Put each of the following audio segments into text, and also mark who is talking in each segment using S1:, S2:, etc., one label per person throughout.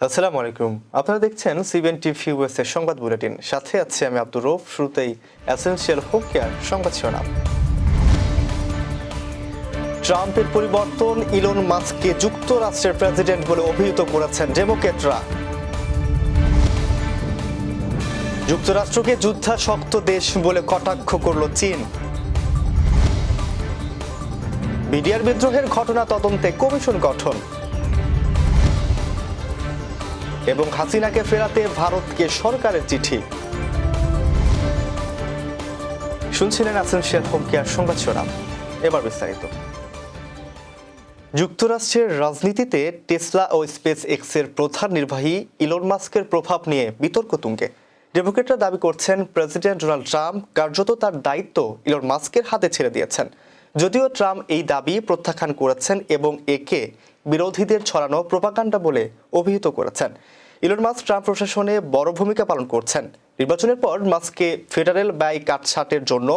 S1: আসসালামু আলাইকুম। আপনারা দেখছেন সিবিএন টিভি ইউএসএ সংবাদ বুলেটিন। সাথে আছি আমি আব্দুর রউফ। শুরুতেই এসেনশিয়াল হোক কেয়ার সংবাদ শিরোনাম। ট্রাম্পের পরিবর্তন, ইলন মাস্ককে যুক্তরাষ্ট্রের প্রেসিডেন্ট বলে অভিহিত করেছেন ডেমোক্রেটরা। যুক্তরাষ্ট্রকে যুদ্ধাসক্ত দেশ বলে কটাক্ষ করল চীন। বিডিআর বিদ্রোহের ঘটনা তদন্তে কমিশন গঠন এবং হাসিনাকে ফেরাতে ভারতকে সরকারের চিঠি। শুনছিলেন এসেনশিয়াল হোম কেয়ার সংবাদ শিরোনাম। এবার বিস্তারিত। যুক্তরাষ্ট্রের রাজনীতিতে টেসলা ও স্পেস এক্সের প্রধান নির্বাহী ইলন মাস্কের প্রভাব নিয়ে বিতর্ক তুঙ্গে। ডেমোক্রেটরা দাবি করছেন প্রেসিডেন্ট ডোনাল্ড ট্রাম্প কার্যত তার দায়িত্ব ইলন মাস্কের হাতে ছেড়ে দিয়েছেন। যদিও ট্রাম্প এই দাবি প্রত্যাখ্যান করেছেন এবং একে বিরোধীদের ছড়ানো প্রোপাগান্ডা বলে অভিহিত করেছেন। ইলন মাস্ক ট্রাম্প প্রশাসনে বড় ভূমিকা পালন করছেন। নির্বাচনের পর মাস্ককে ফেডারেল ব্যয় কাটছাঁটের জন্য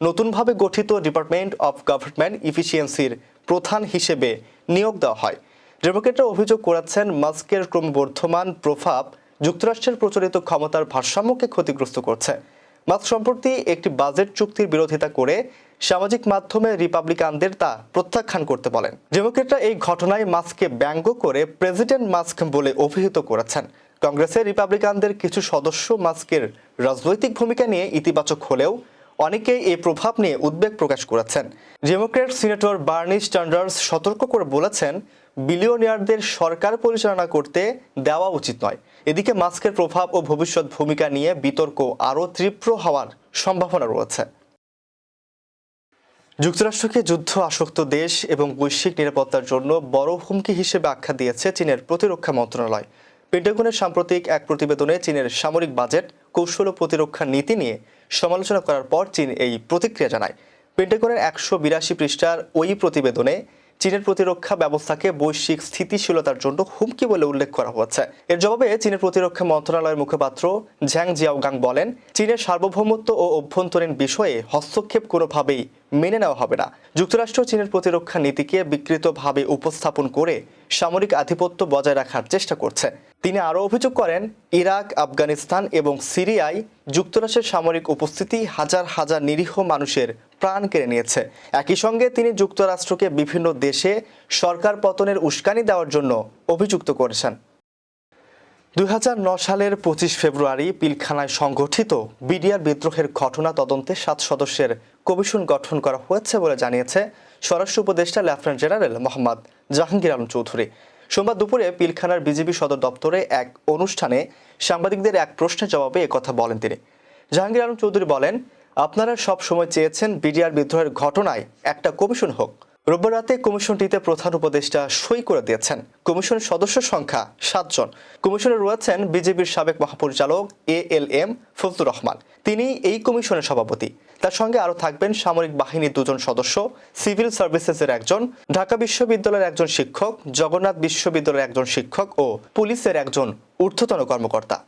S1: নতুনভাবে গঠিত ডিপার্টমেন্ট অফ গভর্নমেন্ট ইফিসিয়েন্সির প্রধান হিসেবে নিয়োগ দেওয়া হয়। ডেমোক্রেটরা অভিযোগ করেছেন মাস্কের ক্রমবর্ধমান প্রভাব যুক্তরাষ্ট্রের প্রচলিত ক্ষমতার ভারসাম্যকে ক্ষতিগ্রস্ত করছে। মাস্ক সম্প্রতি একটি বাজেট চুক্তির বিরোধিতা করে সামাজিক মাধ্যমে রিপাবলিকানদের তা প্রত্যাখ্যান করতে বলেন। ডেমোক্রেটরা এই ঘটনায় মাস্ককে ব্যঙ্গ করে প্রেসিডেন্ট মাস্ক বলে অভিহিত করেছেন। কংগ্রেসের রিপাবলিকানদের কিছু সদস্য মাস্কের রাজনৈতিক ভূমিকা নিয়ে ইতিবাচক হলেও অনেকেই এই প্রভাব নিয়ে উদ্বেগ প্রকাশ করেছেন। ডেমোক্র্যাট সিনেটর বার্নি স্যান্ডার্স সতর্ক করে বলেছেন, বিলিয়নিয়ারদের সরকার পরিচালনা করতে দেওয়া উচিত নয়। এদিকে মাস্কের প্রভাব ও ভবিষ্যৎ ভূমিকা নিয়ে বিতর্ক আরও তীব্র হওয়ার সম্ভাবনা রয়েছে। যুক্তরাষ্ট্রকে যুদ্ধ আসক্ত দেশ এবং বৈশ্বিক নিরাপত্তার জন্য বড় হুমকি হিসেবে আখ্যা দিয়েছে চীনের প্রতিরক্ষা মন্ত্রণালয়। পেন্টাগনের সাম্প্রতিক এক প্রতিবেদনে চীনের সামরিক বাজেট, কৌশল ও প্রতিরক্ষা নীতি নিয়ে সমালোচনা করার পর চীন এই প্রতিক্রিয়া জানায়। পেন্টাগনের 182 পৃষ্ঠার ওই প্রতিবেদনে চীনের প্রতিরক্ষা ব্যবস্থাকে বৈশ্বিক স্থিতিশীলতার জন্য হুমকি বলে উল্লেখ করা হয়েছে। এর জবাবে চীনের প্রতিরক্ষা মন্ত্রণালয়ের মুখপাত্র ঝ্যাং জিয়াওগাং বলেন, চীনের সার্বভৌমত্ব ও অভ্যন্তরীণ বিষয়ে হস্তক্ষেপ কোনোভাবেই মেনে নেওয়া হবে না। যুক্তরাষ্ট্র চীনের প্রতিরক্ষা নীতিকে বিকৃতভাবে উপস্থাপন করে সামরিক আধিপত্য বজায় রাখার চেষ্টা করছে। তিনি আরও অভিযোগ করেন, ইরাক, আফগানিস্তান এবং সিরিয়ায় যুক্তরাষ্ট্রের সামরিক উপস্থিতি হাজার হাজার নিরীহ মানুষের প্রাণ কেড়ে নিয়েছে। একই সঙ্গে তিনি যুক্তরাষ্ট্রকে বিভিন্ন দেশে সরকার পতনের উস্কানি দেওয়ার জন্য অভিযুক্ত করেছেন। 2009 সালের 25 ফেব্রুয়ারি পিলখানায় সংঘটিত বিডিআর বিদ্রোহের ঘটনা তদন্তে 7 সদস্যের কমিশন গঠন করা হয়েছে বলে জানিয়েছে স্বরাষ্ট্র উপদেষ্টা লেফটেন্যান্ট জেনারেল মোহাম্মদ জাহাঙ্গীর আলম চৌধুরী। সোমবার দুপুরে পিলখানার বিজিবি সদর দপ্তরে এক অনুষ্ঠানে সাংবাদিকদের এক প্রশ্নের জবাবে একথা বলেন তিনি। জাহাঙ্গীর আলম চৌধুরী বলেন, আপনারা সব সময় চেয়েছেন বিডিআর বিদ্রোহের ঘটনায় একটা কমিশন হোক। রোববার রাতে কমিশনটিতে প্রধান উপদেষ্টা সই করে দিয়েছেন। কমিশনের সদস্য সংখ্যা 7 জন। কমিশনে রয়েছেন বিজেপির সাবেক মহাপরিচালক ALM ফজলুর রহমান, তিনি এই কমিশনের সভাপতি। তার সঙ্গে আরও থাকবেন সামরিক বাহিনীর 2 জন সদস্য, সিভিল সার্ভিসেসের 1 জন, ঢাকা বিশ্ববিদ্যালয়ের 1 জন শিক্ষক, জগন্নাথ বিশ্ববিদ্যালয়ের 1 জন শিক্ষক ও পুলিশের 1 জন ঊর্ধ্বতন কর্মকর্তা।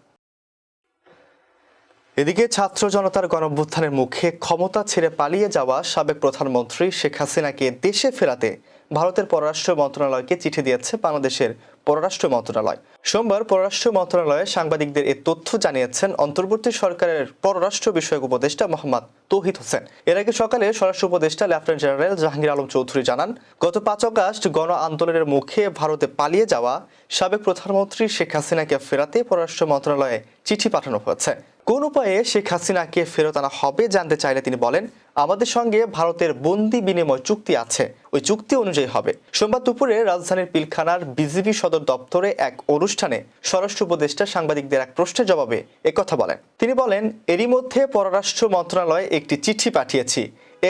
S1: এদিকে ছাত্র জনতার গণঅভ্যুত্থানের মুখে ক্ষমতা ছেড়ে পালিয়ে যাওয়া সাবেক প্রধানমন্ত্রী শেখ হাসিনাকে দেশে ফেরাতে ভারতের পররাষ্ট্র মন্ত্রণালয়কে চিঠি দিয়েছে বাংলাদেশের পররাষ্ট্র মন্ত্রণালয়। সোমবার পররাষ্ট্র মন্ত্রণালয়ে সাংবাদিকদের এ তথ্য জানিয়েছেন অন্তর্বর্তী সরকারের পররাষ্ট্র বিষয়ক উপদেষ্টা মোহাম্মদ তৌহিদ হোসেন। এর আগে সকালে স্বরাষ্ট্র উপদেষ্টা লেফটেন্যান্ট জেনারেল জাহাঙ্গীর আলম চৌধুরী জানান, গত 5 আগস্ট গণ আন্দোলনের মুখে ভারতে পালিয়ে যাওয়া সাবেক প্রধানমন্ত্রী শেখ হাসিনাকে ফেরাতে পররাষ্ট্র মন্ত্রণালয়ে চিঠি পাঠানো হয়েছে। কোন উপায়ে শেখ হাসিনাকে ফেরত আনা হবে জানতে চাইলে তিনি বলেন, আমাদের সঙ্গে ভারতের বন্দি বিনিময় চুক্তি আছে, ওই চুক্তি অনুযায়ী হবে। সোমবার দুপুরে রাজধানীর পিলখানার বিজিবি সদর দপ্তরে এক অনুষ্ঠানে স্বরাষ্ট্র উপদেষ্টা সাংবাদিকদের এক প্রশ্নের জবাবে একথা বলেন। তিনি বলেন, এরই মধ্যে পররাষ্ট্র মন্ত্রণালয়ে একটি চিঠি পাঠিয়েছি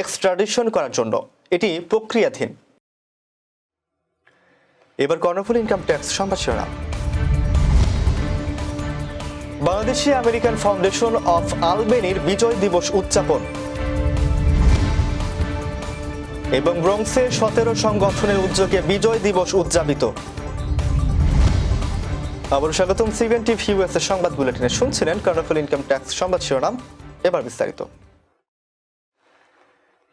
S1: এক্সট্রাডিশন করার জন্য, এটি প্রক্রিয়াধীন। এবার কর্ণফুলী ইনকাম ট্যাক্স সংবাদ শিরোনাম। বাংলাদেশি আমেরিকান ফাউন্ডেশন অফ আলবেনির বিজয় দিবস উদযাপন এবং ব্রঙ্কসে 17 সংগঠনের উদ্যোগে বিজয় দিবস উদযাপিত। আবারও স্বাগতম সিবিএন টিভি ইউএসএ সংবাদ বুলেটিনে। শুনছিলেন কর্ণফুলী ইনকাম ট্যাক্স সংবাদ শিরোনাম। এবার বিস্তারিত।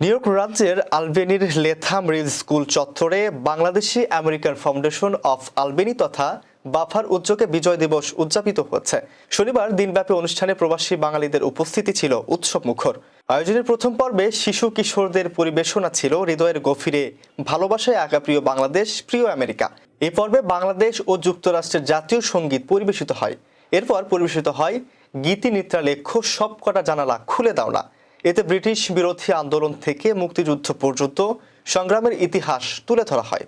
S1: নিউ ইয়র্ক রাজ্যের আলবেনির লেথাম রিজ স্কুল চত্বরে বাংলাদেশি আমেরিকান ফাউন্ডেশন অফ আলবেনি তথা বাফার উদ্যোগে বিজয় দিবস উদযাপিত হচ্ছে। শনিবার দিনব্যাপী অনুষ্ঠানে প্রবাসী বাঙালিদের উপস্থিতি ছিল উৎসব মুখর। আয়োজনের প্রথম পর্বে শিশু কিশোরদের পরিবেশনা ছিল হৃদয়ের গভীরে ভালোবাসায় আঁকা প্রিয় বাংলাদেশ, প্রিয় আমেরিকা। এই পর্বে বাংলাদেশ ও যুক্তরাষ্ট্রের জাতীয় সঙ্গীত পরিবেশিত হয়। এরপর পরিবেশিত হয় গীতি নৃত্যালেখ্য সবকটা জানালা খুলে দাও না। এতে ব্রিটিশ বিরোধী আন্দোলন থেকে মুক্তিযুদ্ধ পর্যন্ত সংগ্রামের ইতিহাস তুলে ধরা হয়।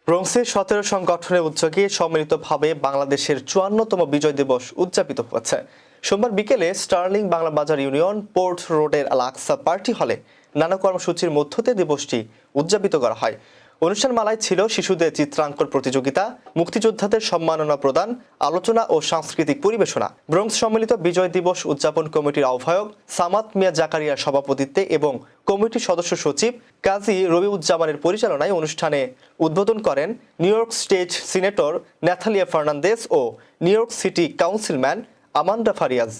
S1: ব্রোঙ্কসে 17 সংগঠনের উদ্যোগে সম্মিলিতভাবে বাংলাদেশের 54তম বিজয় দিবস উদযাপিত হচ্ছে। সোমবার বিকেলে স্টার্লিং বাংলা বাজার ইউনিয়ন পোর্ট রোডের আল আকসা পার্টি হলে নানা কর্মসূচির মধ্য দিয়ে দিবসটি উদযাপিত করা হয়। অনুষ্ঠানমালায় ছিল শিশুদের চিত্রাঙ্কন প্রতিযোগিতা, মুক্তিযোদ্ধাদের সম্মাননা প্রদান, আলোচনা ও সাংস্কৃতিক পরিবেশনা। ব্রোঙ্কস সম্মিলিত বিজয় দিবস উদযাপন কমিটির আহ্বায়ক সামাদ মিয়া জাকারিয়ার সভাপতিত্বে এবং কমিটির সদস্য সচিব কাজী রবিউজ্জামানের পরিচালনায় অনুষ্ঠানে উদ্বোধন করেন New York state senator Nathalia Fernandez ও New York city councilman Amanda Farias.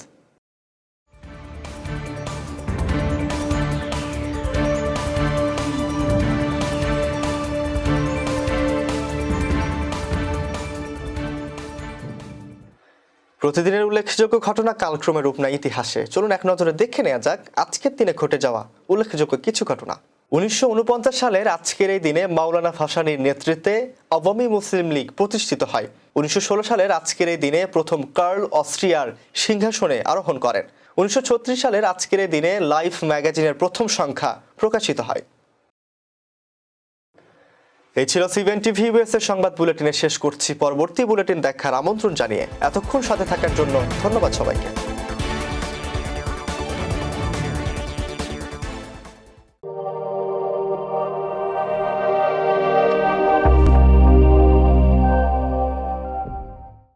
S1: প্রতিদিনের উল্লেখযোগ্য ঘটনা কালক্রমে রূপ নেয় ইতিহাসে। চলুন এক নজরে দেখে নেওয়া যাক আজকের দিনে ঘটে যাওয়া উল্লেখযোগ্য কিছু ঘটনা। 1949 সালের আজকের এই দিনে মাওলানা ভাসানীর নেতৃত্বে আওয়ামী মুসলিম লীগ প্রতিষ্ঠিত হয়। 1916 সালের আজকের এই দিনে প্রথম কার্ল অস্ট্রিয়ার সিংহাসনে আরোহণ করেন। 1936 সালের আজকের এই দিনে লাইফ ম্যাগাজিনের প্রথম সংখ্যা প্রকাশিত হয়। এই ছিল সিবিএন টিভি ইউএস এর সংবাদ বুলেটিনে শেষ করছি। পরবর্তী বুলেটিন দেখার আমন্ত্রণ জানিয়ে এতক্ষণ সাথে থাকার জন্য ধন্যবাদ সবাইকে।